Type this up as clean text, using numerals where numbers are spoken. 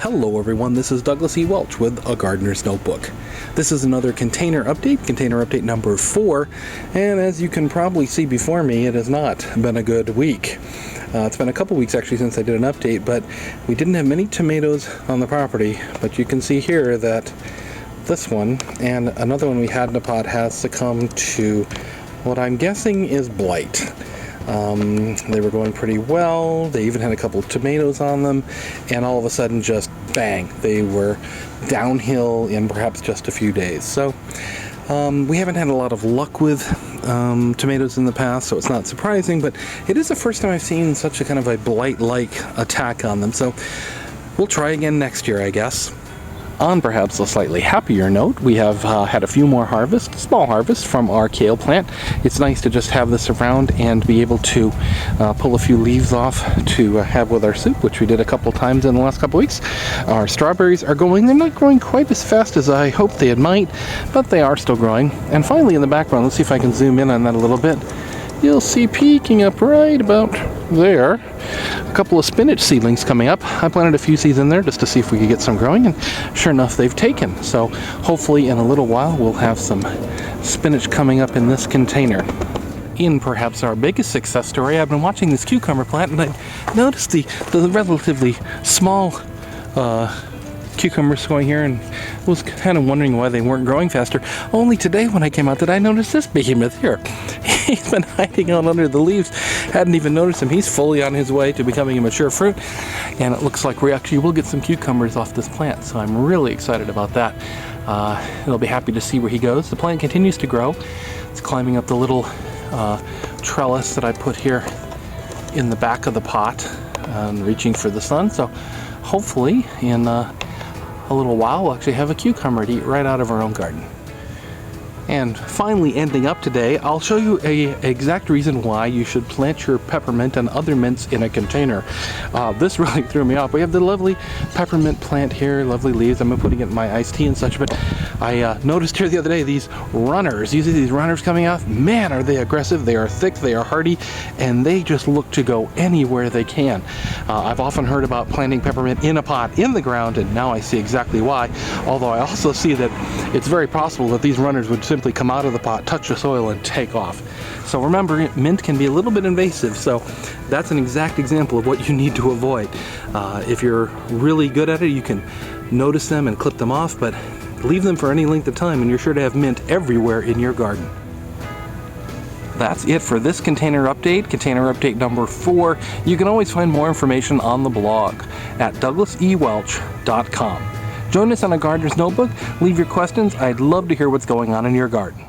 Hello everyone, this is Douglas E. Welch with A Gardener's Notebook. This is another container update number 4, and as you can probably see before me, it has not been a good week. It's been a couple weeks actually since I did an update, but we didn't have many tomatoes on the property, but you can see here that this one and another one we had in a pot has succumbed to what I'm guessing is blight. They were going pretty well. They even had a couple of tomatoes on them, and all of a sudden, just bang, they were downhill in perhaps just a few days. So we haven't had a lot of luck with tomatoes in the past, so it's not surprising, but it is the first time I've seen such a kind of a blight-like attack on them. So we'll try again next year, I guess. On perhaps a slightly happier note, we have had a few more harvests, small harvests from our kale plant. It's nice to just have this around and be able to pull a few leaves off to have with our soup, which we did a couple times in the last couple weeks. Our strawberries are going. They're not growing quite as fast as I hoped they might, but they are still growing. And finally in the background, let's see if I can zoom in on that a little bit. You'll see peeking up right about there a couple of spinach seedlings coming up. I planted a few seeds in there just to see if we could get some growing, and sure enough they've taken. So hopefully in a little while we'll have some spinach coming up in this container. In perhaps our biggest success story, I've been watching this cucumber plant and I noticed the relatively small cucumbers going here and was kind of wondering why they weren't growing faster. Only today when I came out did I notice this behemoth here. He's been hiding out under the leaves. Hadn't even noticed him. He's fully on his way to becoming a mature fruit, and it looks like we actually will get some cucumbers off this plant, so I'm really excited about that. I'll be happy to see where he goes. The plant continues to grow. It's climbing up the little trellis that I put here in the back of the pot, reaching for the sun, so hopefully in a little while we'll actually have a cucumber to eat right out of our own garden. And finally, ending up today, I'll show you an exact reason why you should plant your peppermint and other mints in a container. This really threw me off. We have the lovely peppermint plant here, lovely leaves. I'm putting it in my iced tea and such, but I noticed here the other day these runners. You see these runners coming off? Man, are they aggressive. They are thick, they are hardy, and they just look to go anywhere they can. I've often heard about planting peppermint in a pot in the ground, and now I see exactly why. Although I also see that it's very possible that these runners would simply come out of the pot, touch the soil, and take off. So remember, mint can be a little bit invasive, so that's an exact example of what you need to avoid. If you're really good at it, you can notice them and clip them off, but leave them for any length of time and you're sure to have mint everywhere in your garden. That's it for this container update number 4. You can always find more information on the blog at douglasewelch.com. Join us on A Gardener's Notebook. Leave your questions. I'd love to hear what's going on in your garden.